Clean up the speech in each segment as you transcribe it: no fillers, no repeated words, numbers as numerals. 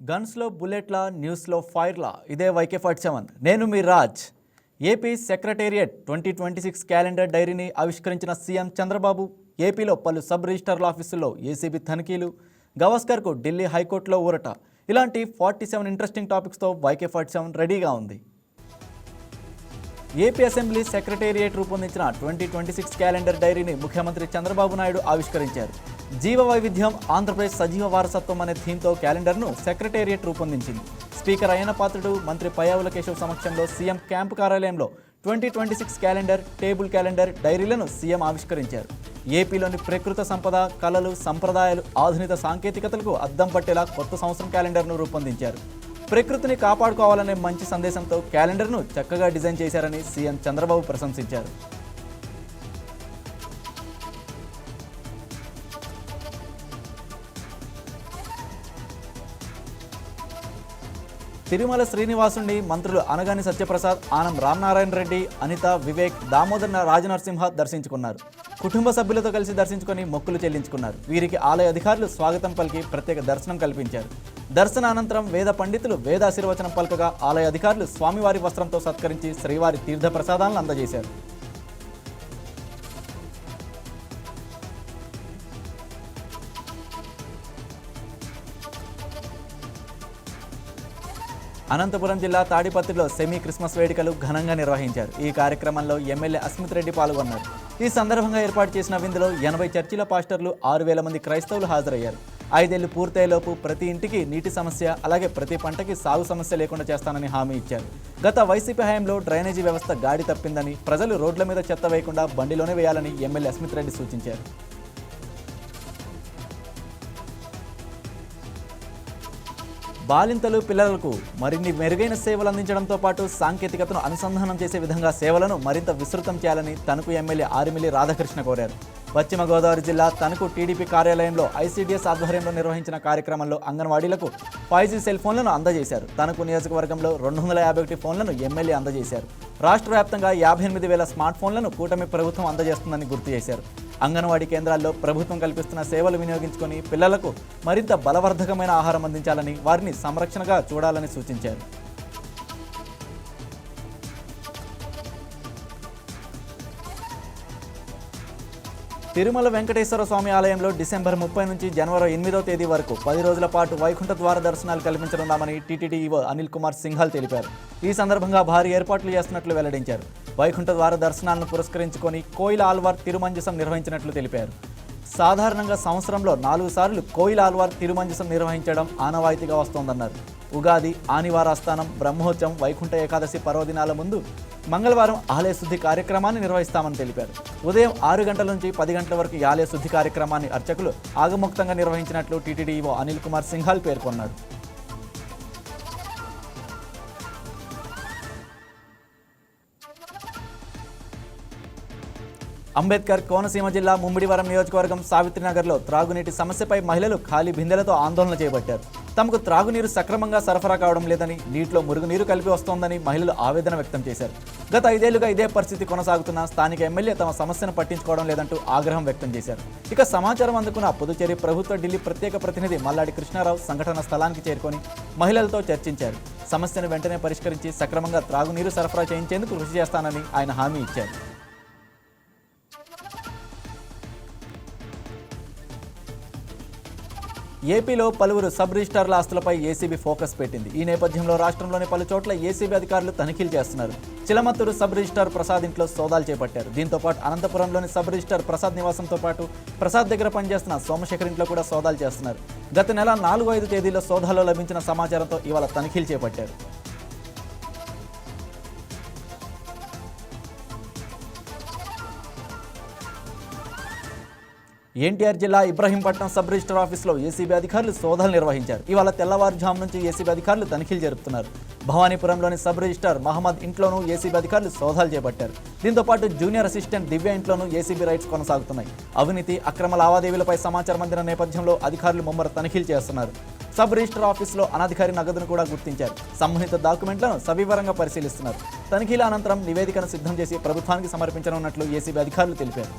గన్స్లో బుల్లెట్ల న్యూస్లో ఫైర్ల ఇదే YK47 నేను మీ రాజ్. ఏపీ సెక్రటేరియట్ 2026 క్యాలెండర్ డైరీని ఆవిష్కరించిన సీఎం చంద్రబాబు ఏపీలో పలు సబ్ రిజిస్టర్ల ఆఫీసుల్లో ఏసీబీ తనిఖీలు, గవాస్కర్కు ఢిల్లీ హైకోర్టులో ఊరట. ఇలాంటి 47 ఇంట్రెస్టింగ్ టాపిక్స్తో YK47 రెడీగా ఉంది. ఏపీ అసెంబ్లీ సెక్రటేరియట్ రూపొందించిన 2026 క్యాలెండర్ డైరీని ముఖ్యమంత్రి చంద్రబాబు నాయుడు ఆవిష్కరించారు. జీవ వైవిధ్యం ఆంధ్రప్రదేశ్ సజీవ వారసత్వం అనే థీమ్తో క్యాలెండర్ను సెక్రటేరియట్ రూపొందించింది. స్పీకర్ అయ్యన్న పాత్రుడు, మంత్రి పయ్యావుల కేశవ్ సమక్షంలో సీఎం క్యాంపు కార్యాలయంలో 2026 క్యాలెండర్, టేబుల్ క్యాలెండర్ డైరీలను సీఎం ఆవిష్కరించారు. ఏపీలోని ప్రకృతి సంపద, కళలు, సంప్రదాయాలు, ఆధునిక సాంకేతికతలకు అద్దం పట్టేలా కొత్త సంవత్సరం క్యాలెండర్ను రూపొందించారు. ప్రకృతిని కాపాడుకోవాలనే మంచి సందేశంతో క్యాలెండర్ను చక్కగా డిజైన్ చేశారని సీఎం చంద్రబాబు ప్రశంసించారు. తిరుమల శ్రీనివాసుని మంత్రులు అనగాని సత్యప్రసాద్, ఆనం రామనారాయణ రెడ్డి, అనిత, వివేక్, దామోదర్ రాజనరసింహ దర్శించుకున్నారు. కుటుంబ సభ్యులతో కలిసి దర్శించుకొని మొక్కులు చెల్లించుకున్నారు. వీరికి ఆలయ అధికారులు స్వాగతం పలికి ప్రత్యేక దర్శనం కల్పించారు. దర్శనానంతరం వేద పండితులు వేదాశీర్వచనం పలకగా ఆలయ అధికారులు స్వామివారి వస్త్రంతో సత్కరించి శ్రీవారి తీర్థ ప్రసాదాలను అందజేశారు. అనంతపురం జిల్లా తాడిపత్రిలో సెమీ క్రిస్మస్ వేడుకలు ఘనంగా నిర్వహించారు. ఈ కార్యక్రమంలో ఎమ్మెల్యే అస్మిత్ రెడ్డి పాల్గొన్నారు. ఈ సందర్భంగా ఏర్పాటు చేసిన విందులో 80 చర్చిల పాస్టర్లు, 6,000 మంది క్రైస్తవులు హాజరయ్యారు. 5 ఏళ్లు పూర్తయ్యేలోపు ప్రతి ఇంటికి నీటి సమస్య, అలాగే ప్రతి పంటకి సాగు సమస్య లేకుండా చేస్తానని హామీ ఇచ్చారు. గత వైసీపీ హయాంలో డ్రైనేజీ వ్యవస్థ గాడి తప్పిందని, ప్రజలు రోడ్ల మీద చెత్త వేయకుండా బండిలోనే వేయాలని ఎమ్మెల్యే అస్మిత్ రెడ్డి సూచించారు. బాలింతలు పిల్లలకు మరిన్ని మెరుగైన సేవలు అందించడంతో పాటు సాంకేతికతను అనుసంధానం చేసే విధంగా సేవలను మరింత విస్తృతం చేయాలని తణుకు ఎమ్మెల్యే ఆరిమిల్లి రాధాకృష్ణ కోరారు. పశ్చిమ గోదావరి జిల్లా తణుకు టీడీపీ కార్యాలయంలో ఐసీడీఎస్ ఆధ్వర్యంలో నిర్వహించిన కార్యక్రమంలో అంగన్వాడీలకు 5G సెల్ ఫోన్లను అందజేశారు. తణుకు నియోజకవర్గంలో 251 ఫోన్లను ఎమ్మెల్యే అందజేశారు. రాష్ట్ర వ్యాప్తంగా 58,000 స్మార్ట్ ఫోన్లను కూటమి ప్రభుత్వం అందజేస్తుందని గుర్తు చేశారు. అంగన్వాడీ కేంద్రాల్లో ప్రభుత్వం కల్పిస్తున్న సేవలు వినియోగించుకొని పిల్లలకు మరింత బలవర్ధకమైన ఆహారం అందించాలని, వారిని సంరక్షణగా చూడాలని సూచించారు. తిరుమల వెంకటేశ్వర స్వామి ఆలయంలో డిసెంబర్ 30 నుంచి జనవరి 8వ తేదీ వరకు 10 రోజుల పాటు వైకుంఠ ద్వార దర్శనాలు కల్పించనున్నామని టీటీడీ ఈవో అనిల్ కుమార్ సింఘాల్ తెలిపారు. ఈ సందర్భంగా భారీ ఏర్పాట్లు చేస్తున్నట్లు వెల్లడించారు. వైకుంఠ ద్వార దర్శనాలను పురస్కరించుకొని కోయిల ఆల్వార్ తిరుమంజసం నిర్వహించినట్లు తెలిపారు. సాధారణంగా సంవత్సరంలో 4 సార్లు కోయిల ఆల్వార్ తిరుమంజసం నిర్వహించడం ఆనవాయితీగా వస్తోందన్నారు. ఉగాది, ఆనివారాస్థానం, బ్రహ్మోత్సవం, వైకుంఠ ఏకాదశి పర్వదినాల ముందు మంగళవారం ఆలయ శుద్ధి కార్యక్రమాన్ని నిర్వహిస్తామని తెలిపారు. ఉదయం 6 గంటల నుంచి 10 గంటల వరకు ఈ ఆలయ శుద్ధి కార్యక్రమాన్ని అర్చకులు ఆగమోక్తంగా నిర్వహించినట్లు టీటీడీ ఈవో అనిల్ కుమార్ సింఘాల్ పేర్కొన్నారు. అంబేద్కర్ కోనసీమ జిల్లా ముమ్మిడివరం నియోజకవర్గం సావిత్రినగర్లో త్రాగునీటి సమస్యపై మహిళలు ఖాళీ బిందెలతో ఆందోళన చేపట్టారు. తమకు త్రాగునీరు సక్రమంగా సరఫరా కావడం లేదని, నీటిలో మురుగునీరు కలిపి వస్తోందని మహిళలు ఆవేదన వ్యక్తం చేశారు. గత 5 ఏళ్లుగా ఇదే పరిస్థితి కొనసాగుతున్న స్థానిక ఎమ్మెల్యే తమ సమస్యను పట్టించుకోవడం లేదంటూ ఆగ్రహం వ్యక్తం చేశారు. ఇక సమాచారం అందుకున్న పుదుచ్చేరి ప్రభుత్వ ఢిల్లీ ప్రత్యేక ప్రతినిధి మల్లాడి కృష్ణారావు సంఘటన స్థలానికి చేరుకొని మహిళలతో చర్చించారు. సమస్యను వెంటనే పరిష్కరించి సక్రమంగా త్రాగునీరు సరఫరా చేయించేందుకు కృషి చేస్తానని ఆయన హామీ ఇచ్చారు. ఏపీలో పలువురు సబ్ రిజిస్టార్ల ఆస్తులపై ఏసీబీ ఫోకస్ పెట్టింది. ఈ నేపథ్యంలో రాష్ట్రంలోని పలు చోట్ల ఏసీబీ అధికారులు తనిఖీలు చేస్తున్నారు. చిలమత్తూరు సబ్ రిజిస్టార్ ప్రసాద్ ఇంట్లో సోదాలు చేపట్టారు. దీంతో పాటు అనంతపురంలోని సబ్ రిజిస్టార్ ప్రసాద్ నివాసంతో పాటు ప్రసాద్ దగ్గర పనిచేస్తున్న సోమశేఖర్ ఇంట్లో కూడా సోదాలు చేస్తున్నారు. గత నెల 4-5 తేదీల్లో సోదాల్లో లభించిన సమాచారంతో ఇవాళ తనిఖీలు చేపట్టారు. ఎన్టీఆర్ జిల్లా ఇబ్రహీంపట్నం సబ్ రిజిస్టర్ ఆఫీసులో ఏసీబీ అధికారులు సోదాలు నిర్వహించారు. ఇవాళ తెల్లవారుజాము నుంచి ఏసీబీ అధికారులు తనిఖీలు జరుపుతున్నారు. భవానీపురంలోని సబ్ రిజిస్టర్ మహమ్మద్ ఇంట్లోనూ ఏసీబీ అధికారులు సోదాలు చేపట్టారు. దీంతో పాటు జూనియర్ అసిస్టెంట్ దివ్య ఇంట్లోనూ ఏసీబీ రైడ్స్ కొనసాగుతున్నాయి. అవినీతి, అక్రమ లావాదేవీలపై సమాచారం అందిన నేపథ్యంలో అధికారులు ముమ్మర తనిఖీలు చేస్తున్నారు. సబ్ రిజిస్టర్ ఆఫీసులో అనధికారి నగదును కూడా గుర్తించారు. సంబంధిత డాక్యుమెంట్లను సవివరంగా పరిశీలిస్తున్నారు. తనిఖీల అనంతరం నివేదికను సిద్ధం చేసి ప్రభుత్వానికి సమర్పించనున్నట్లు ఏసీబీ అధికారులు తెలిపారు.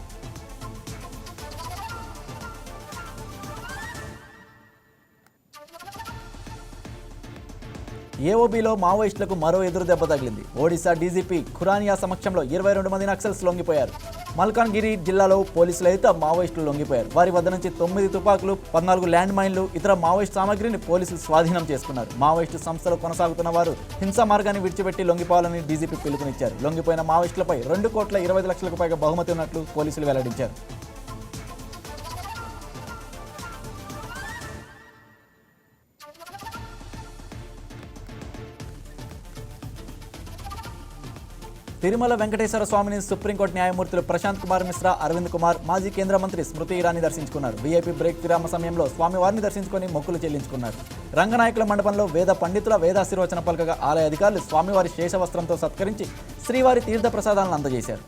ఏఓబీలో మావోయిస్టులకు మరో ఎదురు దెబ్బ తగిలింది. ఒడిశా డీజీపీ ఖురానియా సమక్షంలో 22 మంది నక్సల్స్ లొంగిపోయారు. మల్కాన్గిరి జిల్లాలో పోలీసుల ఎదుట మావోయిస్టులు లొంగిపోయారు. వారి వద్ద నుంచి 9 తుపాకులు, 14 ల్యాండ్ మైన్లు, ఇతర మావోయిస్టు సామగ్రిని పోలీసులు స్వాధీనం చేసుకున్నారు. మావోయిస్టు సంస్థలో కొనసాగుతున్న వారు హింసా మార్గాన్ని విడిచిపెట్టి లొంగిపోవాలని డీజీపీ పిలుపునిచ్చారు. లొంగిపోయిన మావోయిస్టులపై 2,25,00,000 పైగా బహుమతి ఉన్నట్లు పోలీసులు వెల్లడించారు. తిరుమల వెంకటేశ్వర స్వామిని సుప్రీంకోర్టు న్యాయమూర్తులు ప్రశాంత్ కుమార్ మిశ్రా, అరవింద్ కుమార్, మాజీ కేంద్ర మంత్రి స్మృతి ఇరానీ దర్శించుకున్నారు. వీఐపీ బ్రేక్ విరామ సమయంలో స్వామివారిని దర్శించుకొని మొక్కులు చెల్లించుకున్నారు. రంగనాయకుల మండపంలో వేద పండితుల వేదాశీర్వచన పలకగా ఆలయ అధికారులు స్వామివారి శేషవస్త్రంతో సత్కరించి శ్రీవారి తీర్థ ప్రసాదాలను అందజేశారు.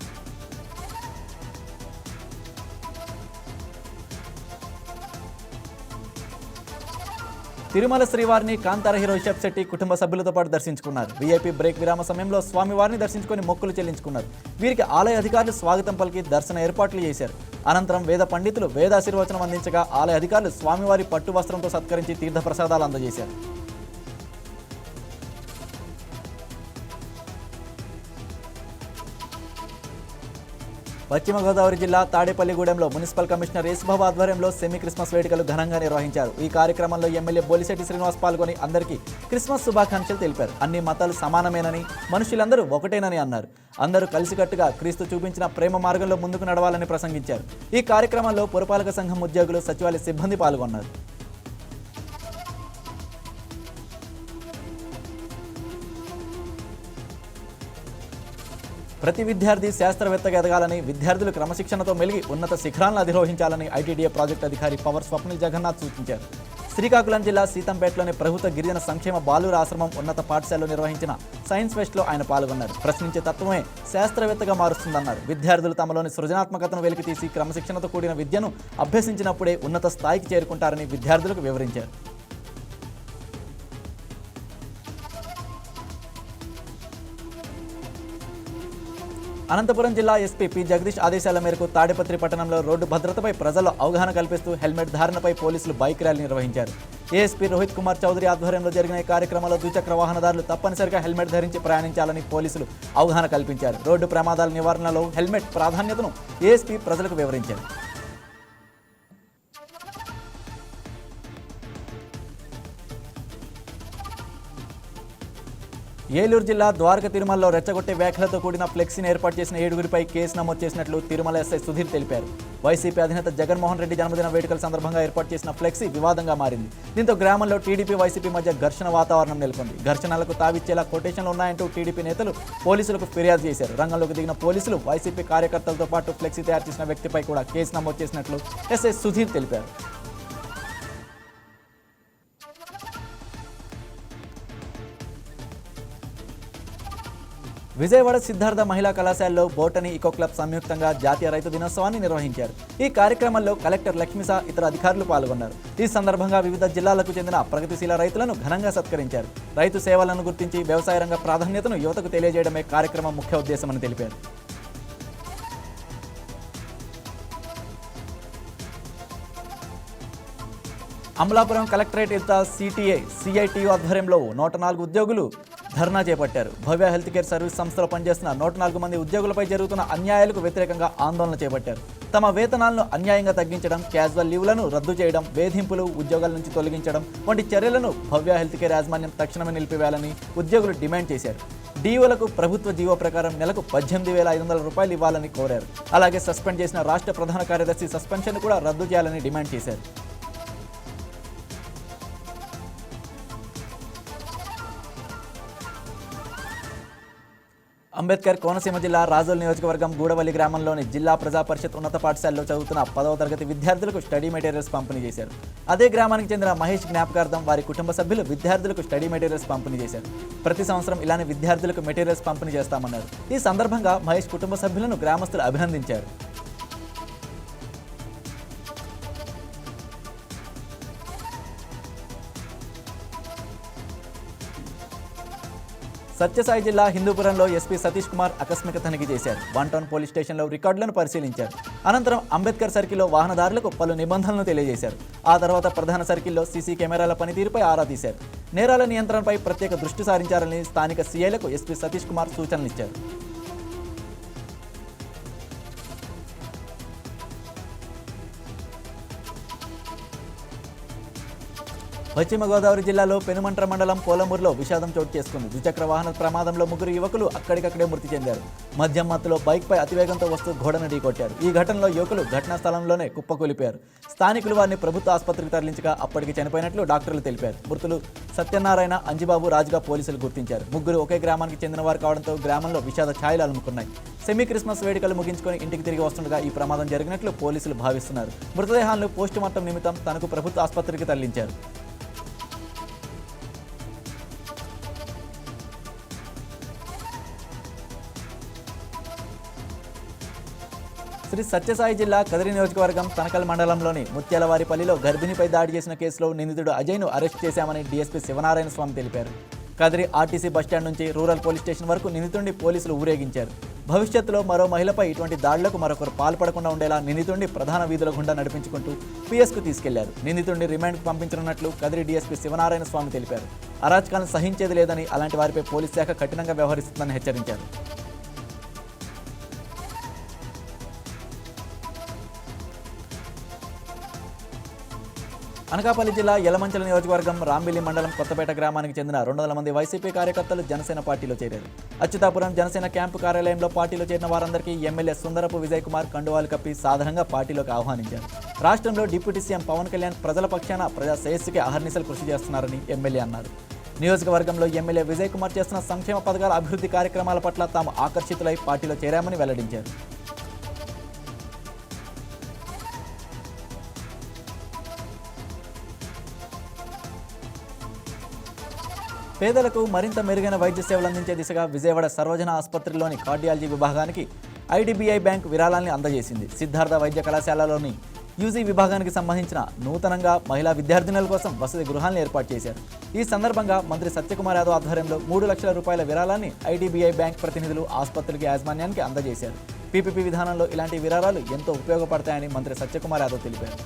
తిరుమల శ్రీవారిని కాంతార హీరో రిషబ్ శెట్టి కుటుంబ సభ్యులతో పాటు దర్శించుకున్నారు. వీఐపీ బ్రేక్ విరామ సమయంలో స్వామివారిని దర్శించుకొని మొక్కులు చెల్లించుకున్నారు. వీరికి ఆలయ అధికారులు స్వాగతం పలికి దర్శన ఏర్పాట్లు చేశారు. అనంతరం వేద పండితులు వేదాశీర్వచనం అందించగా ఆలయ అధికారులు స్వామివారి పట్టు వస్త్రంతో సత్కరించి తీర్థ ప్రసాదాలు అందజేశారు. పశ్చిమ గోదావరి జిల్లా తాడేపల్లిగూడెంలో మున్సిపల్ కమిషనర్ యేసుబాబు ఆధ్వర్యంలో సెమీ క్రిస్మస్ వేడుకలు ఘనంగా నిర్వహించారు. ఈ కార్యక్రమంలో ఎమ్మెల్యే బొలిశెట్టి శ్రీనివాస్ పాల్గొని అందరికీ క్రిస్మస్ శుభాకాంక్షలు తెలిపారు. అన్ని మతాలు సమానమేనని, మనుషులందరూ ఒకటేనని అన్నారు. అందరూ కలిసికట్టుగా క్రీస్తు చూపించిన ప్రేమ మార్గంలో ముందుకు నడవాలని ప్రసంగించారు. ఈ కార్యక్రమంలో పురపాలక సంఘం ఉద్యోగులు, సచివాలయ సిబ్బంది పాల్గొన్నారు. ప్రతి విద్యార్థి శాస్త్రవేత్తగా ఎదగాలని, విద్యార్థులు క్రమశిక్షణతో మెలిగి ఉన్నత శిఖరాలను అధిరోహించాలని ఐటీడీఏ ప్రాజెక్టు అధికారి పవర్ స్వప్నిల్ జగన్నాథ్ సూచించారు. శ్రీకాకుళం జిల్లా సీతంపేటలోని ప్రభుత్వ గిరిజన సంక్షేమ బాలుర ఆశ్రమం ఉన్నత పాఠశాలలో నిర్వహించిన సైన్స్ ఫెస్ట్లో ఆయన పాల్గొన్నారు. ప్రశ్నించే తత్వమే శాస్త్రవేత్తగా మారుస్తుందన్నారు. విద్యార్థులు తమలోని సృజనాత్మకతను వెలికితీసి క్రమశిక్షణతో కూడిన విద్యను అభ్యసించినప్పుడే ఉన్నత స్థాయికి చేరుకుంటారని విద్యార్థులకు వివరించారు. అనంతపురం జిల్లా ఎస్పీ పి జగదీష్ ఆదేశాల మేరకు తాడిపత్రి పట్టణంలో రోడ్డు భద్రతపై ప్రజల్లో అవగాహన కల్పిస్తూ హెల్మెట్ ధారణపై పోలీసులు బైక్ ర్యాలీ నిర్వహించారు. ఏఎస్పీ రోహిత్ కుమార్ చౌదరి ఆధ్వర్యంలో జరిగిన ఈ కార్యక్రమంలో ద్విచక్ర వాహనదారులు తప్పనిసరిగా హెల్మెట్ ధరించి ప్రయాణించాలని పోలీసులు అవగాహన కల్పించారు. రోడ్డు ప్రమాదాల నివారణలో హెల్మెట్ ప్రాధాన్యతను ఏఎస్పీ ప్రజలకు వివరించారు. ఏలూరు జిల్లా ద్వారక తిరుమలలో రెచ్చగొట్టే వ్యాఖ్యలతో కూడిన ఫ్లెక్సీని ఏర్పాటు చేసిన 7గురిపై కేసు నమోదు చేసినట్లు తిరుమల ఎస్ఐ సుధీర్ తెలిపారు. వైసీపీ అధినేత జగన్మోహన్ రెడ్డి జన్మదిన వేడుకల సందర్భంగా ఏర్పాటు చేసిన ఫ్లెక్సీ వివాదంగా మారింది. దీంతో గ్రామంలో టీడీపీ, వైసీపీ మధ్య ఘర్షణ వాతావరణం నెలకొంది. ఘర్షణలకు తావిచ్చేలా కొటేషన్లు ఉన్నాయంటూ టీడీపీ నేతలు పోలీసులకు ఫిర్యాదు చేశారు. రంగంలోకి దిగిన పోలీసులు వైసీపీ కార్యకర్తలతో పాటు ఫ్లెక్సీ తయారు చేసిన వ్యక్తిపై కూడా కేసు నమోదు చేసినట్లు ఎస్ఐ సుధీర్ తెలిపారు. విజయవాడ సిద్ధార్థ మహిళా కళాశాలలో బోటనీ ఇకో క్లబ్ సంయుక్తంగా జాతీయ రైతు దినోత్సవాన్ని నిర్వహించారు. ఈ కార్యక్రమంలో కలెక్టర్ లక్ష్మిసా, ఇతర అధికారులు పాల్గొన్నారు. ఈ సందర్భంగా వివిధ జిల్లాలకు చెందిన ప్రగతిశీల రైతులను ఘనంగా సత్కరించారు. రైతు సేవలను గుర్తించి వ్యవసాయ రంగ ప్రాధాన్యతను యువతకు తెలియజేయడమే కార్యక్రమం ముఖ్య ఉద్దేశమని తెలిపారు. అమలాపురం కలెక్టరేట్ ఎదుట సిటిఏ, సిఐటియు ఆధ్వర్యంలో 104 ఉద్యోగులు ధర్నా చేపట్టారు. భవ్య హెల్త్ కేర్ సర్వీస్ సంస్థలో పనిచేస్తున్న 104 మంది ఉద్యోగులపై జరుగుతున్న అన్యాయాలకు వ్యతిరేకంగా ఆందోళన చేపట్టారు. తమ వేతనాలను అన్యాయంగా తగ్గించడం, క్యాజువల్ లీవ్లను రద్దు చేయడం, వేధింపులు, ఉద్యోగాల నుంచి తొలగించడం వంటి చర్యలను భవ్య హెల్త్ కేర్ యాజమాన్యం తక్షణమే నిలిపివేయాలని ఉద్యోగులు డిమాండ్ చేశారు. డీఓలకు ప్రభుత్వ జీవో ప్రకారం నెలకు 18,500 రూపాయలు ఇవ్వాలని కోరారు. అలాగే సస్పెండ్ చేసిన రాష్ట్ర ప్రధాన కార్యదర్శి సస్పెన్షన్ కూడా రద్దు చేయాలని డిమాండ్ చేశారు. అంబేద్కర్ కోనసీమ జిల్లా రాజోల్ నియోజకవర్గం గూడవల్లి గ్రామంలోని జిల్లా ప్రజా పరిషత్ ఉన్నత పాఠశాలలో చదువుతున్న 10వ తరగతి విద్యార్థులకు స్టడీ మెటీరియల్స్ పంపిణీ చేశారు. అదే గ్రామానికి చెందిన మహేష్ జ్ఞాపకార్థం వారి కుటుంబ సభ్యులు విద్యార్థులకు స్టడీ మెటీరియల్స్ పంపిణీ చేశారు. ప్రతి సంవత్సరం ఇలానే విద్యార్థులకు మెటీరియల్స్ పంపిణీ చేస్తామన్నారు. ఈ సందర్భంగా మహేష్ కుటుంబ సభ్యులను గ్రామస్తులు అభినందించారు. సత్యసాయి జిల్లా హిందూపురంలో ఎస్పీ సతీష్ కుమార్ ఆకస్మిక తనిఖీ చేశారు. 1 టౌన్ పోలీస్ స్టేషన్లో రికార్డులను పరిశీలించారు. అనంతరం అంబేద్కర్ సర్కిల్లో వాహనదారులకు పలు నిబంధనలు తెలియజేశారు. ఆ తర్వాత ప్రధాన సర్కిల్లో సీసీ కెమెరాల పనితీరుపై ఆరా తీశారు. నేరాల నియంత్రణపై ప్రత్యేక దృష్టి సారించారని స్థానిక సీఐలకు ఎస్పీ సతీష్ కుమార్ సూచనలు ఇచ్చారు. పశ్చిమ గోదావరి జిల్లాలో పెనుమంట్ర మండలం పోలమూరులో విషాదం చోటు చేసుకుంది. ద్విచక్ర వాహన ప్రమాదంలో ముగ్గురు యువకులు అక్కడికక్కడే మృతి చెందారు. మద్యం మత్తులో బైక్పై అతివేగంతో వస్తూ ఘోడను ఢీకొట్టారు. ఈ ఘటనలో యువకులు ఘటనా స్థలంలోనే కుప్పకూలిపోయారు. స్థానికులు వారిని ప్రభుత్వ ఆసుపత్రికి తరలించగా అప్పటికి చనిపోయినట్లు డాక్టర్లు తెలిపారు. మృతులు సత్యనారాయణ, అంజిబాబు, రాజుగా పోలీసులు గుర్తించారు. ముగ్గురు ఒకే గ్రామానికి చెందిన వారు కావడంతో గ్రామంలో విషాద ఛాయలు అలుముకున్నాయి. సెమీ క్రిస్మస్ వేడుకలు ముగించుకొని ఇంటికి తిరిగి వస్తుండగా ఈ ప్రమాదం జరిగినట్లు పోలీసులు భావిస్తున్నారు. మృతదేహాలను పోస్టుమార్టం నిమిత్తం తనకు ప్రభుత్వ ఆసుపత్రికి తరలించారు. శ్రీ సత్యసాయి జిల్లా కదిరి నియోజకవర్గం తనకల్ మండలంలోని ముత్యాలవారిపల్లిలో గర్భిణిపై దాడి చేసిన కేసులో నిందితుడు అజయ్ను అరెస్ట్ చేశామని డీఎస్పీ శివనారాయణ స్వామి తెలిపారు. కదిరి ఆర్టీసీ బస్టాండ్ నుంచి రూరల్ పోలీస్ స్టేషన్ వరకు నిందితుడిని పోలీసులు ఊరేగించారు. భవిష్యత్తులో మరో మహిళపై ఇటువంటి దాడులకు మరొకరు పాల్పడకుండా ఉండేలా నిందితుడిని ప్రధాన వీధుల గుండా నడిపించుకుంటూ పీఎస్కు తీసుకెళ్లారు. నిందితుడిని రిమాండ్కు పంపించనున్నట్లు కదిరి డీఎస్పీ శివనారాయణ స్వామి తెలిపారు. అరాచకాలను సహించేది లేదని, అలాంటి వారిపై పోలీస్ శాఖ కఠినంగా వ్యవహరిస్తుందని హెచ్చరించారు. అనకాపల్లి జిల్లా యలమంచల నియోజకవర్గం రాంబిల్లి మండలం కొత్తపేట గ్రామానికి చెందిన 200 మంది వైసీపీ కార్యకర్తలు జనసేన పార్టీలో చేరారు. అచ్యుతాపురం జనసేన క్యాంపు కార్యాలయంలో పార్టీలో చేరిన వారందరికీ ఎమ్మెల్యే సుందరపు విజయ్ కుమార్ కండువాలు కప్పి సాధారణంగా పార్టీలోకి ఆహ్వానించారు. రాష్ట్రంలో డిప్యూటీ సీఎం పవన్ కళ్యాణ్ ప్రజల పక్షాన ప్రజా శ్రేయస్సుకి అహర్నిశలు కృషి చేస్తున్నారని ఎమ్మెల్యే అన్నారు. నియోజకవర్గంలో ఎమ్మెల్యే విజయ్ కుమార్ చేస్తున్న సంక్షేమ పథకాల అభివృద్ధి కార్యక్రమాల పట్ల తాము ఆకర్షితులై పార్టీలో చేరామని వెల్లడించారు. పేదలకు మరింత మెరుగైన వైద్య సేవలు అందించే దిశగా విజయవాడ సర్వజన ఆసుపత్రిలోని కార్డియాలజీ విభాగానికి ఐడిబిఐ బ్యాంక్ విరాళాన్ని అందజేసింది. సిద్ధార్థ వైద్య కళాశాలలోని యూజీ విభాగానికి సంబంధించిన నూతనంగా మహిళా విద్యార్థినుల కోసం వసతి గృహాలను ఏర్పాటు చేశారు. ఈ సందర్భంగా మంత్రి సత్యకుమార్ యాదవ్ ఆధ్వర్యంలో 3 లక్షల రూపాయల విరాళాన్ని ఐడిబిఐ బ్యాంక్ ప్రతినిధులు ఆసుపత్రికి యాజమాన్యానికి అందజేశారు. పీపీపీ విధానంలో ఇలాంటి విరాళాలు ఎంతో ఉపయోగపడతాయని మంత్రి సత్యకుమార్ యాదవ్ తెలిపారు.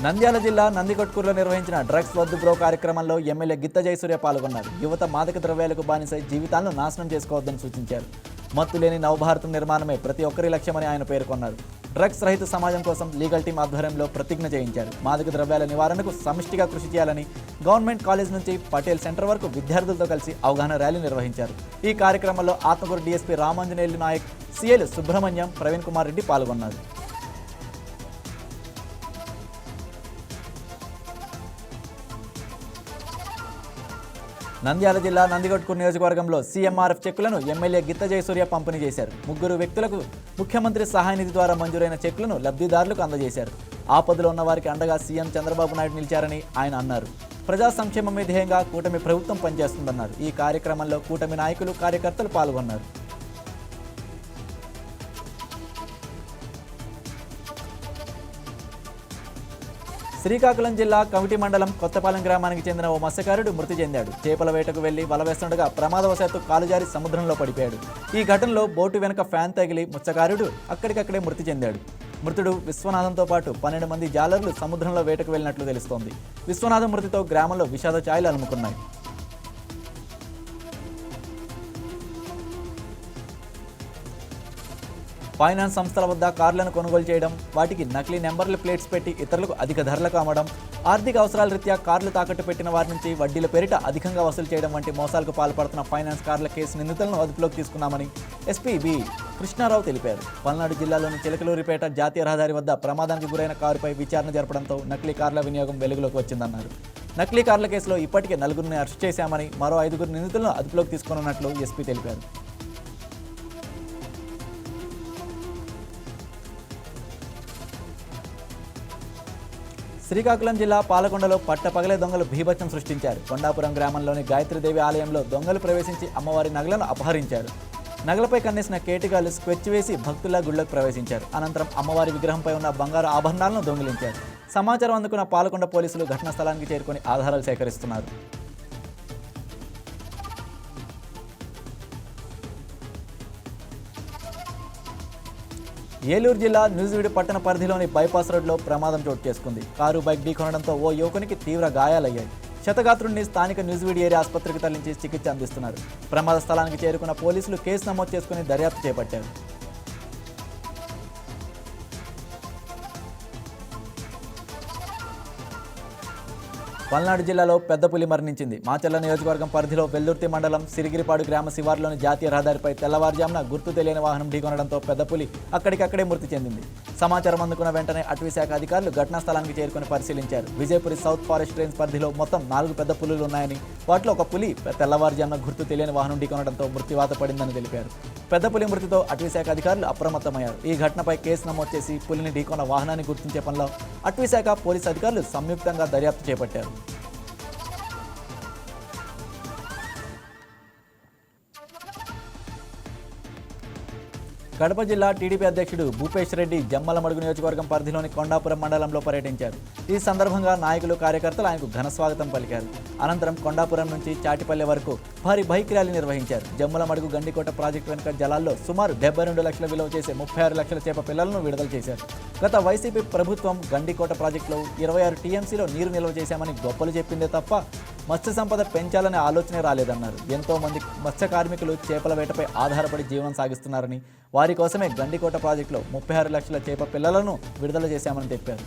నంద్యాల జిల్లా నందికొట్కూరులో నిర్వహించిన డ్రగ్స్ వద్దు బ్రో కార్యక్రమంలో ఎమ్మెల్యే గిత్త జయసూర్య పాల్గొన్నారు. యువత మాదక ద్రవ్యాలకు బానిసై జీవితాలను నాశనం చేసుకోవద్దని సూచించారు. మత్తు లేని నవభారతం నిర్మాణమే ప్రతి ఒక్కరి లక్ష్యమని ఆయన పేర్కొన్నారు. డ్రగ్స్ రహిత సమాజం కోసం లీగల్ టీం ఆధ్వర్యంలో ప్రతిజ్ఞ చేయించారు. మాదక ద్రవ్యాల నివారణకు సమిష్టిగా కృషి చేయాలని గవర్నమెంట్ కాలేజ్ నుంచి పటేల్ సెంటర్ వరకు విద్యార్థులతో కలిసి అవగాహన ర్యాలీ నిర్వహించారు. ఈ కార్యక్రమంలో ఆత్మకూరు డీఎస్పీ రామాంజనేయులు నాయక్, సీఎల్ సుబ్రహ్మణ్యం, ప్రవీణ్ కుమార్ రెడ్డి పాల్గొన్నారు. నంద్యాల జిల్లా నందికొట్కూరు నియోజకవర్గంలో సీఎంఆర్ఎఫ్ చెక్కులను ఎమ్మెల్యే గిత్త జయసూర్య పంపిణీ చేశారు. 3 వ్యక్తులకు ముఖ్యమంత్రి సహాయ నిధి ద్వారా మంజూరైన చెక్కులను లబ్ధిదారులకు అందజేశారు. ఆపదలో ఉన్న వారికి అండగా సీఎం చంద్రబాబు నాయుడు నిలిచారని ఆయన అన్నారు. ప్రజా సంక్షేమమే ధ్యేయంగా కూటమి ప్రభుత్వం పనిచేస్తుందన్నారు. ఈ కార్యక్రమంలో కూటమి నాయకులు, కార్యకర్తలు పాల్గొన్నారు. శ్రీకాకుళం జిల్లా కవిటి మండలం కొత్తపాలెం గ్రామానికి చెందిన ఓ మత్స్యకారుడు మృతి చెందాడు. చేపల వేటకు వెళ్లి వల వేస్తుండగా ప్రమాదవశాత్తు కాలుజారి సముద్రంలో పడిపోయాడు. ఈ ఘటనలో బోటు వెనుక ఫ్యాన్ తగిలి మత్స్యకారుడు అక్కడికక్కడే మృతి చెందాడు. మృతుడు విశ్వనాథంతో పాటు 12 మంది జాలర్లు సముద్రంలో వేటకు వెళ్లినట్లు తెలుస్తోంది. విశ్వనాథం మృతితో గ్రామంలో విషాద ఛాయలు అలుముకున్నాయి. ఫైనాన్స్ సంస్థల వద్ద కార్లను కొనుగోలు చేయడం, వాటికి నకిలీ నెంబర్ల ప్లేట్స్ పెట్టి ఇతరులకు అధిక ధరలకు అమ్మడం, ఆర్థిక అవసరాల రీత్యా కార్లు తాకట్టు పెట్టిన వారి నుంచి వడ్డీల పేరిట అధికంగా వసూలు చేయడం వంటి మోసాలకు పాల్పడుతున్న ఫైనాన్స్ కార్ల కేసు నిందితులను అదుపులోకి తీసుకున్నామని ఎస్పీ బి కృష్ణారావు తెలిపారు. పల్నాడు జిల్లాలోని చిలకలూరిపేట జాతీయ రహదారి వద్ద ప్రమాదానికి గురైన కారుపై విచారణ జరపడంతో నకిలీ కార్ల వినియోగం వెలుగులోకి వచ్చిందన్నారు. నకిలీ కార్ల కేసులో ఇప్పటికే 4గురిని అరెస్ట్ చేశామని, మరో 5 నిందితులను అదుపులోకి తీసుకున్నట్లు ఎస్పీ తెలిపారు. శ్రీకాకుళం జిల్లా పాలకొండలో పట్టపగలే దొంగలు బీభత్సం సృష్టించారు. కొండాపురం గ్రామంలోని గాయత్రీదేవి ఆలయంలో దొంగలు ప్రవేశించి అమ్మవారి నగలను అపహరించారు. నగలపై కన్నేసిన కేటిగాళ్లు స్కెచ్ వేసి భక్తుల గుళ్లకు ప్రవేశించారు. అనంతరం అమ్మవారి విగ్రహంపై ఉన్న బంగారు ఆభరణాలను దొంగిలించారు. సమాచారం అందుకున్న పాలకొండ పోలీసులు ఘటనా స్థలానికి చేరుకొని ఆధారాలు సేకరిస్తున్నారు. ఏలూరు జిల్లా నూజివీడు పట్టణ పరిధిలోని బైపాస్ రోడ్లో ప్రమాదం చోటు చేసుకుంది. కారు బైక్ ఢీకొనడంతో ఓ యువకునికి తీవ్ర గాయాలయ్యాయి. క్షతగాత్రుడిని స్థానిక నూజివీడు ఏరియా ఆసుపత్రికి తరలించి చికిత్స అందిస్తున్నారు. ప్రమాద స్థలానికి చేరుకున్న పోలీసులు కేసు నమోదు చేసుకుని దర్యాప్తు చేపట్టారు. పల్నాడు జిల్లాలో పెద్ద పులి మరణించింది. మాచర్ల నియోజకవర్గం పరిధిలో వెల్దుర్తి మండలం సిరిగిరిపాడు గ్రామ శివారులోని జాతీయ రహదారిపై తెల్లవారుజామున గుర్తు తెలియని వాహనం ఢీకొనడంతో పెద్ద పులి అక్కడికక్కడే మృతి చెందింది. సమాచారం అందుకున్న వెంటనే అటవీశాఖ అధికారులు ఘటనా స్థలానికి చేరుకుని పరిశీలించారు. విజయపురి సౌత్ ఫారెస్ట్ రేంజ్ పరిధిలో మొత్తం 4 పెద్ద పులులు ఉన్నాయని, వాటిలో ఒక పులి తెల్లవారుజామున గుర్తు తెలియని వాహనం ఢీకొనడంతో మృత్యువాత పడిందని తెలిపారు. పెద్ద పులి మృతితో అటవీశాఖ అధికారులు అప్రమత్తమయ్యారు. ఈ ఘటనపై కేసు నమోదు చేసి పులిని ఢీకొన్న వాహనాన్ని గుర్తించే పనిలో అటవీశాఖ పోలీసు అధికారులు సంయుక్తంగా దర్యాప్తు చేపట్టారు. కడప జిల్లా టీడీపీ అధ్యక్షుడు భూపేష్ రెడ్డి జమ్మలమడుగు నియోజకవర్గం పరిధిలోని కొండాపురం మండలంలో పర్యటించారు. ఈ సందర్భంగా నాయకులు, కార్యకర్తలు ఆయనకు ఘన స్వాగతం పలికారు. అనంతరం కొండాపురం నుంచి చాటిపల్లె వరకు భారీ బైక్ ర్యాలీ నిర్వహించారు. జమ్మలమడుగు గండికోట ప్రాజెక్టు వెనుక జలాల్లో సుమారు 72 లక్షల విలువ చేసే 36 లక్షల చేప పిల్లలను విడుదల చేశారు. గత వైసీపీ ప్రభుత్వం గండికోట ప్రాజెక్టులో 26 టీఎంసీలో నీరు నిల్వ చేశామని గొప్పలు చెప్పిందే తప్ప మత్స్య సంపద పెంచాలనే ఆలోచనే రాలేదన్నారు. ఎంతో మంది మత్స్య కార్మికులు చేపల వేటపై ఆధారపడి జీవనం సాగిస్తున్నారని, వారి కోసమే గండికోట ప్రాజెక్టులో 36 లక్షల చేప పిల్లలను విడుదల చేశామని చెప్పారు.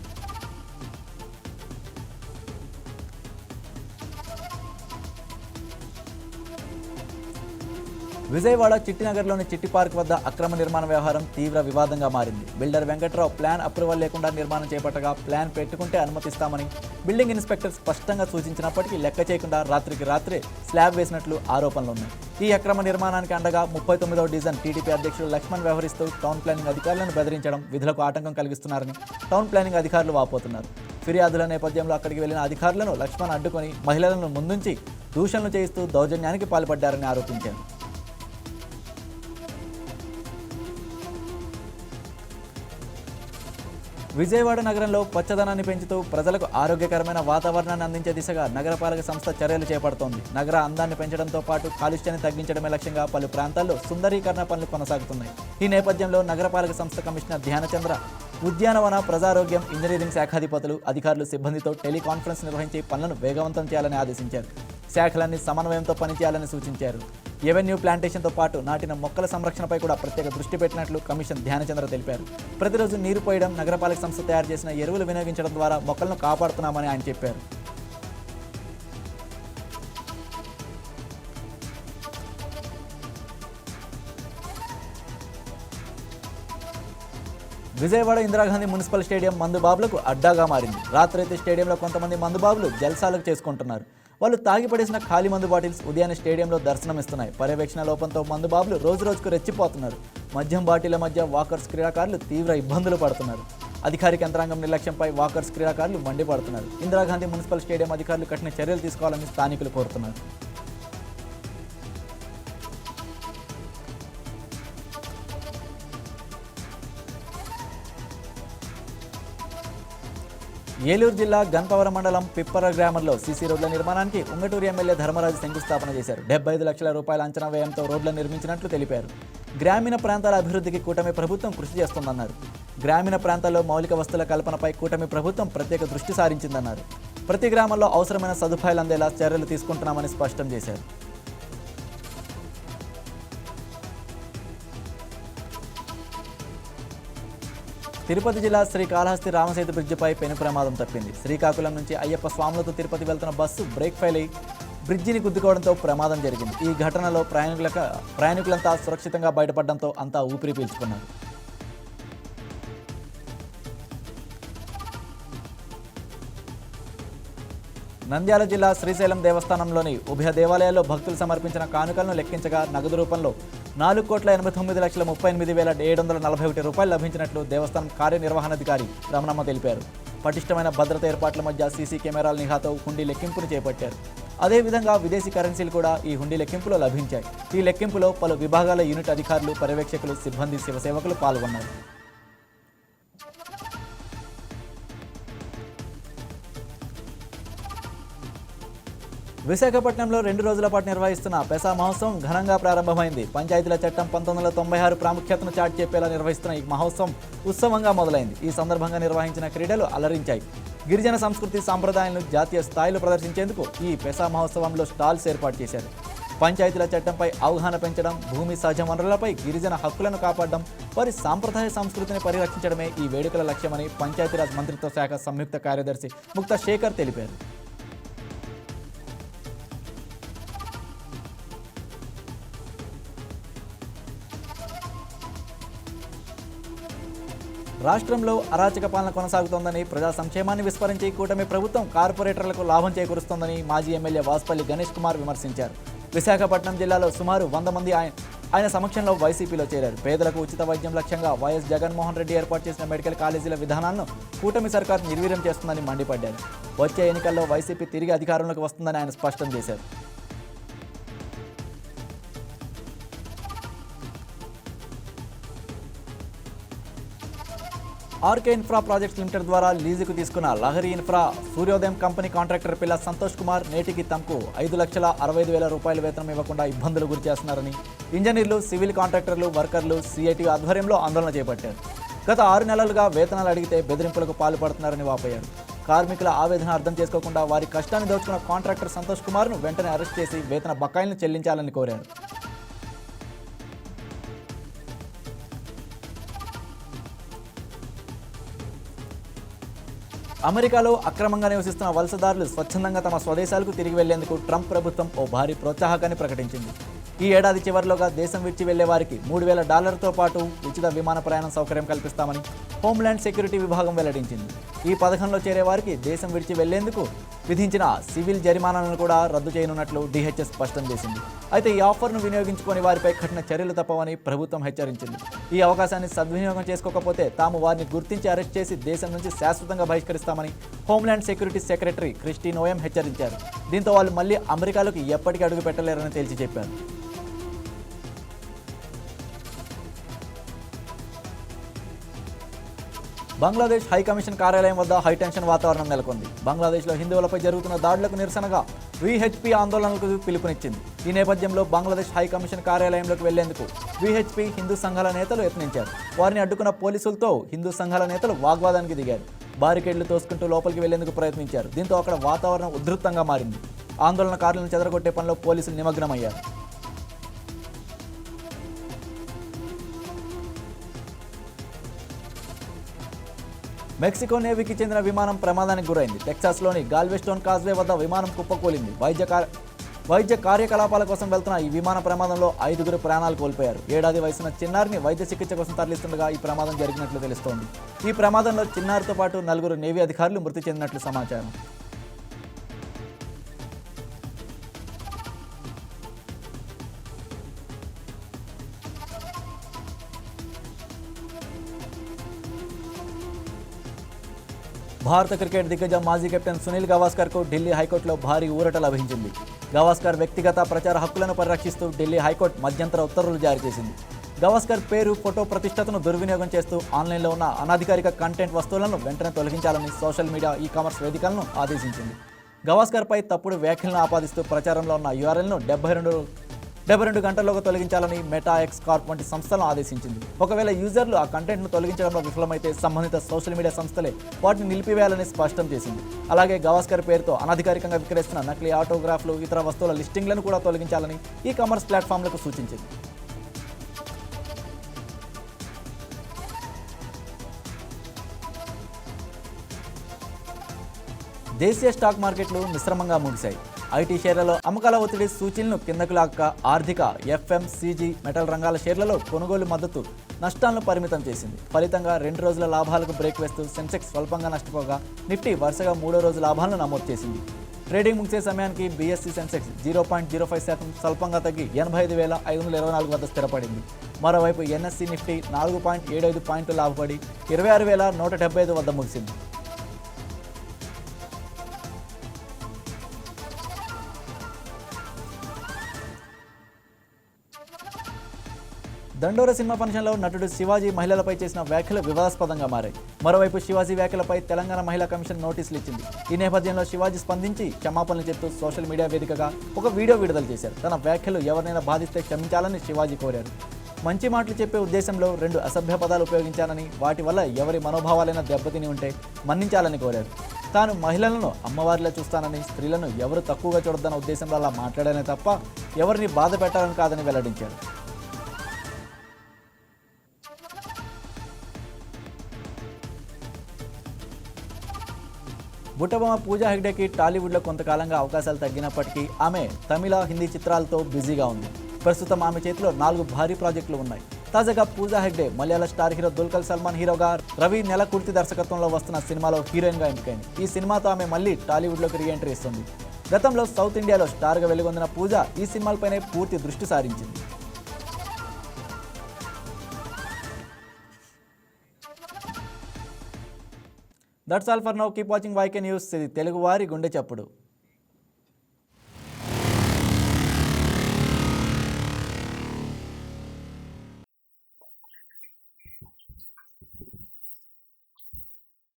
విజయవాడ చిట్టినగర్లోని చిట్టి పార్క్ వద్ద అక్రమ నిర్మాణ వ్యవహారం తీవ్ర వివాదంగా మారింది. బిల్డర్ వెంకట్రావు ప్లాన్ అప్రూవల్ లేకుండా నిర్మాణం చేపట్టగా ప్లాన్ పెట్టుకుంటే అనుమతిస్తామని బిల్డింగ్ ఇన్స్పెక్టర్ స్పష్టంగా సూచించినప్పటికీ లెక్క చేయకుండా రాత్రికి రాత్రే స్లాబ్ వేసినట్లు ఆరోపణలున్నాయి. ఈ అక్రమ నిర్మాణానికి అండగా 39వ డివిజన్ టీడీపీ అధ్యక్షుడు లక్ష్మణ్ వ్యవహరిస్తూ టౌన్ ప్లానింగ్ అధికారులను బెదిరించడం, విధులకు ఆటంకం కలిగిస్తున్నారని టౌన్ ప్లానింగ్ అధికారులు వాపోతున్నారు. ఫిర్యాదుల నేపథ్యంలో అక్కడికి వెళ్లిన అధికారులను లక్ష్మణ్ అడ్డుకొని మహిళలను ముందుంచి దూషణలు చేయిస్తూ దౌర్జన్యానికి పాల్పడ్డారని ఆరోపించారు. విజయవాడ నగరంలో పచ్చదనాన్ని పెంచుతూ ప్రజలకు ఆరోగ్యకరమైన వాతావరణాన్ని అందించే దిశగా నగరపాలక సంస్థ చర్యలు చేపడుతోంది. నగర అందాన్ని పెంచడంతో పాటు కాలుష్యాన్ని తగ్గించడమే లక్ష్యంగా పలు ప్రాంతాల్లో సుందరీకరణ పనులు కొనసాగుతున్నాయి. ఈ నేపథ్యంలో నగరపాలక సంస్థ కమిషనర్ ధ్యానచంద్ర ఉద్యానవన, ప్రజారోగ్యం, ఇంజనీరింగ్ శాఖాధిపతులు, అధికారులు, సిబ్బందితో టెలికాన్ఫరెన్స్ నిర్వహించి పనులను వేగవంతం చేయాలని ఆదేశించారు. శాఖలన్నీ సమన్వయంతో పనిచేయాలని సూచించారు. ఎవెన్యూ ప్లాంటేషన్తో పాటు నాటిన మొక్కల సంరక్షణపై కూడా ప్రత్యేక దృష్టి పెట్టినట్లు కమిషన్ ధ్యానచంద్ర తెలిపారు. ప్రతిరోజు నీరు పోయడం, నగరపాలక సంస్థ తయారు చేసిన ఎరువులు వినియోగించడం ద్వారా మొక్కలను కాపాడుతున్నామని ఆయన చెప్పారు. విజయవాడ ఇందిరాగాంధీ మున్సిపల్ స్టేడియం మందుబాబులకు అడ్డాగా మారింది. రాత్రైతే స్టేడియంలో కొంతమంది మందుబాబులు జల్సాలకు చేసుకుంటున్నారు. వాళ్ళు తాగిపడేసిన ఖాళీ మందు బాటిల్స్ ఉదయాన్నే స్టేడియంలో దర్శనమిస్తున్నాయి. పర్యవేక్షణ లోపంతో మందుబాబులు రోజుకు రెచ్చిపోతున్నారు. మద్యం బాటిళ్ల మధ్య వాకర్స్ క్రీడాకారులు తీవ్ర ఇబ్బందులు పడుతున్నారు. అధికారిక యంత్రాంగం నిర్లక్ష్యంపై వాకర్స్ క్రీడాకారులు మండిపడుతున్నారు. ఇందిరాగాంధీ మున్సిపల్ స్టేడియం అధికారులు కఠిన చర్యలు తీసుకోవాలని స్థానికులు కోరుతున్నారు. ఏలూరు జిల్లా గన్పవరం మండలం పిప్పర గ్రామంలో సీసీ రోడ్ల నిర్మాణానికి ఉంగటూరు ఎమ్మెల్యే ధర్మరాజు శంకుస్థాపన చేశారు. 75 లక్షల రూపాయల అంచనా వ్యయంతో రోడ్లను నిర్మించినట్లు తెలిపారు. గ్రామీణ ప్రాంతాల అభివృద్ధికి కూటమి ప్రభుత్వం కృషి చేస్తోందన్నారు. గ్రామీణ ప్రాంతాల్లో మౌలిక వసతుల కల్పనపై కూటమి ప్రభుత్వం ప్రత్యేక దృష్టి సారించిందన్నారు. ప్రతి గ్రామంలో అవసరమైన సదుపాయాలు అందేలా చర్యలు తీసుకుంటున్నామని స్పష్టం చేశారు. తిరుపతి జిల్లా శ్రీకాళహస్తి రామసేతు బ్రిడ్జిపై పెను ప్రమాదం తప్పింది. శ్రీకాకుళం నుంచి అయ్యప్ప స్వాములతో తిరుపతి వెళ్తున్న బస్సు బ్రేక్ ఫెయిల్ అయి బ్రిడ్జిని గుద్దుకోవడంతో ప్రమాదం జరిగింది. ఈ ఘటనలో ప్రయాణికులంతా సురక్షితంగా బయటపడడంతో అంతా ఊపిరి పీల్చుకున్నారు. నంద్యాల జిల్లా శ్రీశైలం దేవస్థానంలోని ఉభయ దేవాలయాల్లో భక్తులు సమర్పించిన కానుకలను లెక్కించగా నగదు రూపంలో 4,89,38,741 రూపాయలు లభించినట్లు దేవస్థానం కార్యనిర్వహణాధికారి రమణమ్మ తెలిపారు. పటిష్టమైన భద్రత ఏర్పాట్ల మధ్య సీసీ కెమెరాల నిఘాతో హుండీ లెక్కింపును చేపట్టారు. అదేవిధంగా విదేశీ కరెన్సీలు కూడా ఈ హుండీ లెక్కింపులో లభించాయి. ఈ లెక్కింపులో పలు విభాగాల యూనిట్ అధికారులు, పర్యవేక్షకులు, సిబ్బంది, శివసేవకులు పాల్గొన్నారు. విశాఖపట్నంలో 2 రోజుల పాటు నిర్వహిస్తున్న పెసా మహోత్సవం ఘనంగా ప్రారంభమైంది. పంచాయతీల చట్టం 1996 ప్రాముఖ్యతను చాటి చెప్పేలా నిర్వహిస్తున్న ఈ మహోత్సవం ఉత్సవంగా మొదలైంది. ఈ సందర్భంగా నిర్వహించిన క్రీడలు అలరించాయి. గిరిజన సంస్కృతి సాంప్రదాయాలను జాతీయ స్థాయిలో ప్రదర్శించేందుకు ఈ పెసా మహోత్సవంలో స్టాల్స్ ఏర్పాటు చేశారు. పంచాయతీల చట్టంపై అవగాహన పెంచడం, భూమి సహజ వనరులపై గిరిజన హక్కులను కాపాడడం, వారి సాంప్రదాయ సంస్కృతిని పరిరక్షించడమే ఈ వేడుకల లక్ష్యమని పంచాయతీరాజ్ మంత్రిత్వ శాఖ సంయుక్త కార్యదర్శి ముక్తా శేఖర్ తెలిపారు. రాష్ట్రంలో అరాచక పాలన కొనసాగుతోందని, ప్రజా సంక్షేమాన్ని విస్మరించి కూటమి ప్రభుత్వం కార్పొరేటర్లకు లాభం చేకూరుస్తోందని మాజీ ఎమ్మెల్యే వాసుపల్లి గణేష్ కుమార్ విమర్శించారు. విశాఖపట్నం జిల్లాలో సుమారు 100 మంది ఆయన సమక్షంలో వైసీపీలో చేరారు. పేదలకు ఉచిత వైద్యం లక్ష్యంగా వైఎస్ జగన్మోహన్ రెడ్డి ఏర్పాటు చేసిన మెడికల్ కాలేజీల విధానాలను కూటమి సర్కార్ నిర్వీర్యం చేస్తుందని మండిపడ్డారు. వచ్చే ఎన్నికల్లో వైసీపీ తిరిగి అధికారంలోకి వస్తుందని ఆయన స్పష్టం చేశారు. ఆర్కే ఇన్ఫ్రా ప్రాజెక్ట్స్ లిమిటెడ్ ద్వారా లీజుకు తీసుకున్న లహరి ఇన్ఫ్రా సూర్యోదయం కంపెనీ కాంట్రాక్టర్ పిల్ల సంతోష్ కుమార్ నేటికి తమకు 5,65,000 రూపాయల వేతనం ఇవ్వకుండా ఇబ్బందులు గురి చేస్తున్నారని ఇంజనీర్లు, సివిల్ కాంట్రాక్టర్లు, వర్కర్లు సిఐటి ఆధ్వర్యంలో ఆందోళన చేపట్టారు. గత 6 నెలలుగా వేతనాలు అడిగితే బెదిరింపులకు పాల్పడుతున్నారని వాపోయారు. కార్మికుల ఆవేదన అర్థం చేసుకోకుండా వారి కష్టాన్ని దోచుకున్న కాంట్రాక్టర్ సంతోష్ కుమార్ను వెంటనే అరెస్ట్ చేసి వేతన బకాయిలను చెల్లించాలని కోరారు. అమెరికాలో అక్రమంగా నివసిస్తున్న వలసదారులు స్వచ్ఛందంగా తమ స్వదేశాలకు తిరిగి వెళ్లేందుకు ట్రంప్ ప్రభుత్వం ఓ భారీ ప్రోత్సాహకాన్ని ప్రకటించింది. ఈ ఏడాది చివరిలోగా దేశం విడిచి వెళ్లే వారికి $3,000తో పాటు ఉచిత విమాన ప్రయాణం సౌకర్యం కల్పిస్తామని హోంల్యాండ్ సెక్యూరిటీ విభాగం వెల్లడించింది. ఈ పథకంలో చేరే వారికి దేశం విడిచి వెళ్లేందుకు విధించిన సివిల్ జరిమానాలను కూడా రద్దు చేయనున్నట్లు DHS స్పష్టం చేసింది. అయితే ఈ ఆఫర్ను వినియోగించుకొని వారిపై కఠిన చర్యలు తప్పవని ప్రభుత్వం హెచ్చరించింది. ఈ అవకాశాన్ని సద్వినియోగం చేసుకోకపోతే తాము వారిని గుర్తించి అరెస్ట్ చేసి దేశం నుంచి శాశ్వతంగా బహిష్కరిస్తామని హోంల్యాండ్ సెక్యూరిటీ సెక్రటరీ క్రిస్టీ నోయం హెచ్చరించారు. దీంతో వాళ్ళు మళ్లీ అమెరికాలోకి ఎప్పటికీ అడుగు పెట్టలేరని తేల్చి చెప్పారు. బంగ్లాదేశ్ హైకమిషన్ కార్యాలయం వద్ద హైటెన్షన్ వాతావరణం నెలకొంది. బంగ్లాదేశ్లో హిందువులపై జరుగుతున్న దాడులకు నిరసనగా VHP ఆందోళనలకు పిలుపునిచ్చింది. ఈ నేపథ్యంలో బంగ్లాదేశ్ హైకమిషన్ కార్యాలయంలోకి వెళ్లేందుకు VHP హిందూ సంఘాల నేతలు యత్నించారు. వారిని అడ్డుకున్న పోలీసులతో హిందూ సంఘాల నేతలు వాగ్వాదానికి దిగారు. బారికేడ్లు తోసుకుంటూ లోపలికి వెళ్లేందుకు ప్రయత్నించారు. దీంతో అక్కడ వాతావరణం ఉధృతంగా మారింది. ఆందోళనకారులను చెదరగొట్టే పనిలో పోలీసులు నిమగ్నమయ్యారు. మెక్సికో నేవీకి చెందిన విమానం ప్రమాదానికి గురైంది. టెక్సాస్లోని గాల్వెస్టోన్ కాజ్వే వద్ద విమానం కుప్పకూలింది. వైద్య కార్యకలాపాల కోసం వెళ్తున్న ఈ విమాన ప్రమాదంలో 5గురు ప్రాణాలు కోల్పోయారు. 7 ఏడాది వయసున్న చిన్నారిని వైద్య చికిత్స కోసం తరలిస్తుండగా ఈ ప్రమాదం జరిగినట్లు తెలుస్తోంది. ఈ ప్రమాదంలో చిన్నారితో పాటు 4 నేవీ అధికారులు మృతి చెందినట్లు సమాచారం. భారత క్రికెట్ దిగ్గజం మాజీ కెప్టెన్ సునీల్ గవాస్కర్కు ఢిల్లీ హైకోర్టులో భారీ ఊరట లభించింది. గవాస్కర్ వ్యక్తిగత ప్రచార హక్కులను పరిరక్షిస్తూ ఢిల్లీ హైకోర్టు మధ్యంతర ఉత్తర్వులు జారీ చేసింది. గవాస్కర్ పేరు, ఫోటో ప్రతిష్టతను దుర్వినియోగం చేస్తూ ఆన్లైన్లో ఉన్న అనధికారిక కంటెంట్ వస్తువులను వెంటనే తొలగించాలని సోషల్ మీడియా, ఈ-కామర్స్ వేదికలను ఆదేశించింది. గవాస్కర్పై తప్పుడు వ్యాఖ్యలను ఆపాదిస్తూ ప్రచారంలో ఉన్న URLను 72 గంటల్లోగా తొలగించాలని మెటా, ఎక్స్ కార్ప్ వంటి సంస్థలను ఆదేశించింది. ఒకవేళ యూజర్లు ఆ కంటెంట్ను తొలగించడంలో విఫలమైతే సంబంధిత సోషల్ మీడియా సంస్థలే వాటిని నిలిపివేయాలని స్పష్టం చేసింది. అలాగే గవాస్కర్ పేరుతో అనధికారికంగా విక్రయిస్తున్న నకిలీ ఆటోగ్రాఫ్లు, ఇతర వస్తువుల లిస్టింగ్లను కూడా తొలగించాలని ఈ-కామర్స్ ప్లాట్ఫామ్లకు సూచించింది. దేశీయ స్టాక్ మార్కెట్లు మిశ్రమంగా ముగిశాయి. ఐటీ షేర్లలో అమ్మకాల ఒత్తిడి సూచీలను కిందకు లాక్క ఆర్థిక, FMCG, మెటల్ రంగాల షేర్లలో కొనుగోలు మద్దతు నష్టాలను పరిమితం చేసింది. ఫలితంగా 2 రోజుల లాభాలకు బ్రేక్ వేస్తూ సెన్సెక్స్ స్వల్పంగా నష్టపోగా నిఫ్టీ వరుసగా 3వ రోజు లాభాలను నమోదు చేసింది. ట్రేడింగ్ ముగిసే సమయానికి BSE సెన్సెక్స్ 0.05% స్వల్పంగా తగ్గి 85,524 వద్ద స్థిరపడింది. మరోవైపు NSE నిఫ్టీ 4.75 పాయింట్లు లాభపడి 26,175 వద్ద ముగిసింది. దండోర సినిమా ఫంక్షన్లో నటుడు శివాజీ మహిళలపై చేసిన వ్యాఖ్యలు వివాదాస్పదంగా మారాయి. మరోవైపు శివాజీ వ్యాఖ్యలపై తెలంగాణ మహిళా కమిషన్ నోటీసులు ఇచ్చింది. ఈ నేపథ్యంలో శివాజీ స్పందించి క్షమాపణలు చెప్తూ సోషల్ మీడియా వేదికగా ఒక వీడియో విడుదల చేశారు. తన వ్యాఖ్యలు ఎవరినైనా బాధిస్తే క్షమించాలని శివాజీ కోరారు. మంచి మాటలు చెప్పే ఉద్దేశంలో 2 అసభ్య పదాలు ఉపయోగించానని, వాటి వల్ల ఎవరి మనోభావాలైనా దెబ్బతిని ఉంటే మన్నించాలని కోరారు. తాను మహిళలను అమ్మవారిలా చూస్తానని, స్త్రీలను ఎవరు తక్కువగా చూడొద్దన్న ఉద్దేశంలో అలా మాట్లాడానే తప్ప ఎవరిని బాధ పెట్టాలని కాదని వెల్లడించారు. బుట్టబొమ్మ పూజా హెగ్డేకి టాలీవుడ్లో కొంతకాలంగా అవకాశాలు తగ్గినప్పటికీ ఆమె తమిళ, హిందీ చిత్రాలతో బిజీగా ఉంది. ప్రస్తుతం ఆమె చేతిలో 4 భారీ ప్రాజెక్టులు ఉన్నాయి. తాజాగా పూజా హెగ్డే మలయాళ స్టార్ హీరో దుల్కర్ సల్మాన్ హీరోగా రవి నెలకుర్తి దర్శకత్వంలో వస్తున్న సినిమాలో హీరోయిన్గా ఎంపికైంది. ఈ సినిమాతో ఆమె మళ్ళీ టాలీవుడ్లోకి రీ ఎంట్రీ ఇస్తుంది. గతంలో సౌత్ ఇండియాలో స్టార్గా వెలుగొందిన పూజ ఈ సినిమాలపైనే పూర్తి దృష్టి సారించింది. That's all for now. Keep watching YK news. ఇది తెలుగు వారి గుండె చప్పుడు.